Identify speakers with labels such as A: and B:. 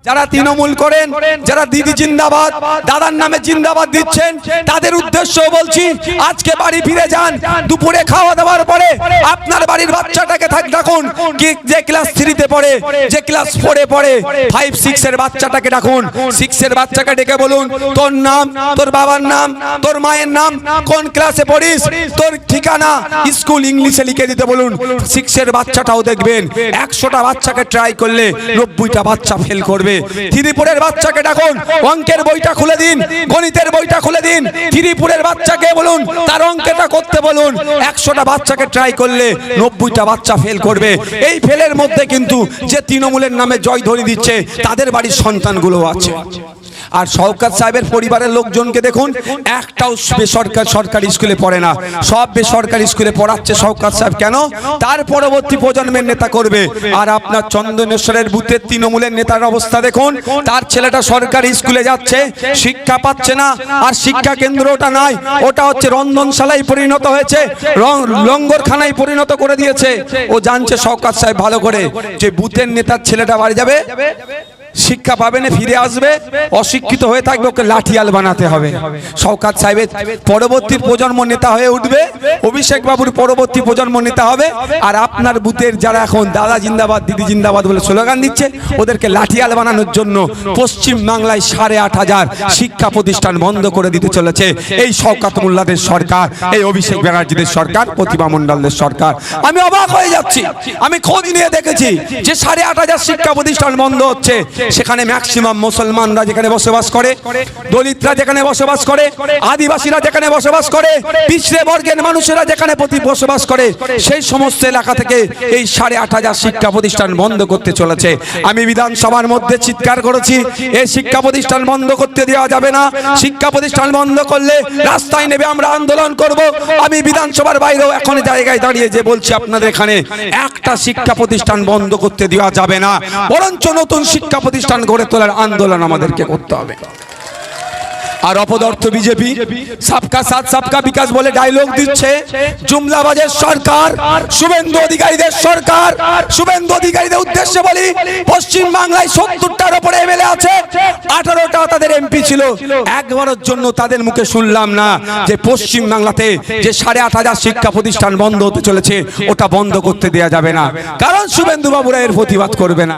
A: যারা তৃণমূল করেন, যারা দিদি জিন্দাবাদ দাদার নামে জিন্দাবাদ দিচ্ছেন, তাদের উদ্দেশ্য বলছি, আজকে বাড়ি ফিরে যান। দুপুরে খাওয়া দাওয়ার পরে আপনার বাড়ির বাচ্চাটাকে ডাকুন, যে ক্লাস 3-তে পড়ে, যে ক্লাস 4-এ পড়ে, 5-6 এর বাচ্চাটাকে ডাকুন। 6 এর বাচ্চাকে ডেকে বলুন, তোর নাম, তোর বাবার নাম, তোর মায়ের নাম, কোন ক্লাসে পড়িস, তোর ঠিকানা, স্কুল ইংলিশে লিখে দিতে বলুন। 6 এর বাচ্চাটাও দেখবেন 100টা বাচ্চাকে ট্রাই করলে 90টা বাচ্চা ফেল করবে। ত্রিপুরের বাচ্চাকে ডাকুন, অঙ্কের বইটা খুলে দিন, গণিতের বইটা খুলে দিন। ত্রিপুরের বাচ্চাকে বলুন তার অঙ্কটা করতে বলুন। 100টা বাচ্চাকে ট্রাই করলে 90টা বাচ্চা ফেল করবে। এই ফেলের মধ্যে কিন্তু যে তৃণমূলের নামে জয় ধরে দিচ্ছে, তাদের বাড়ির সন্তানগুলো আছে। আর শওকত সাহেবের পরিবারের লোকজনকে দেখুন, একটাও সরকারি স্কুলে পড়ে না, সব বেসরকারি স্কুলে পড়াচ্ছে শওকত সাহেব। কেন? তার পরবর্তী প্রজন্মের নেতা করবে। আর আপনার চন্দনেশ্বরের বুথের তৃণমূলের নেতার অবস্থা দেখুন, তার ছেলেটা সরকারি স্কুলে যাচ্ছে, শিক্ষা পাচ্ছে না। আর শিক্ষা কেন্দ্র ওটা নয়, ওটা হচ্ছে রন্ধনশালায় পরিণত হয়েছে, লঙ্গরখানায় পরিণত করে দিয়েছে। ও জানছে শওকত সাহেব ভালো করে যে বুথের নেতার ছেলেটা বাড়ি যাবে, শিক্ষা পাবে না, ফিরে আসবে, অশিক্ষিত হয়ে থাকবে, ওকে লাঠিয়াল বানাতে হবে। শওকত সাহেবের পরবর্তী প্রজন্ম নেতা হয়ে উঠবে, অভিষেক বাবুর পরবর্তী প্রজন্ম নেতা হবে। আর আপনার বুথের যারা এখন দাদা জিন্দাবাদ দিদি জিন্দাবাদ বলে স্লোগান দিচ্ছে, ওদেরকে লাঠিয়াল বানানোর জন্য পশ্চিম বাংলায় 8,500 শিক্ষা প্রতিষ্ঠান বন্ধ করে দিতে চলেছে এই শওকত মোল্লাদের সরকার, এই অভিষেক ব্যানার্জিদের সরকার, প্রতিমা মণ্ডলদের সরকার। আমি অবাক হয়ে যাচ্ছি। আমি খোঁজ নিয়ে দেখেছি যে 8,500 শিক্ষা প্রতিষ্ঠান বন্ধ হচ্ছে। সেখানে ম্যাক্সিমাম মুসলমানরা যেখানে বসবাস করে, দলিতরা যেখানে বসবাস করে, আদিবাসীরা যেখানে বসবাস করে, পিছড়ে বর্গের মানুষেরা যেখানে বসবাস করে, সেই সমস্ত এলাকা থেকে এই 8,500 শিক্ষা প্রতিষ্ঠান বন্ধ করতে চলেছে। আমি বিধানসভার মধ্যে চিৎকার করেছি, এই শিক্ষা প্রতিষ্ঠান বন্ধ করতে দেওয়া যাবে না। শিক্ষা প্রতিষ্ঠান বন্ধ করলে রাস্তায় নেবে আমরা আন্দোলন করব। আমি বিধানসভার বাইরেও এখন জায়গায় দাঁড়িয়ে যে বলছি আপনাদের, এখানে একটা শিক্ষা প্রতিষ্ঠান বন্ধ করতে দেওয়া যাবে না, বরঞ্চ নতুন শিক্ষা প্রতিষ্ঠান গড়ে তোলার আন্দোলন আমাদেরকে করতে হবে। আর অপদার্থ বিজেপি সবকা সাথ সবকা বিকাশ বলে ডায়লগ দিচ্ছে। জুমলাবাজের সরকার, শুভেন্দু অধিকারীদের সরকার। শুভেন্দু অধিকারীদের উদ্দেশ্যে বলি, পশ্চিম বাংলায় 70টার উপরে এমএলএ আছে, 18টা তাদের এমপি ছিল। একবারের জন্য তাদের মুখে শুনলাম না যে পশ্চিম বাংলাতে যে 8,500 শিক্ষা প্রতিষ্ঠান বন্ধ হতে চলেছে, ওটা বন্ধ করতে দেওয়া যাবে না। কারণ শুভেন্দু বাবুরা এর প্রতিবাদ করবে না।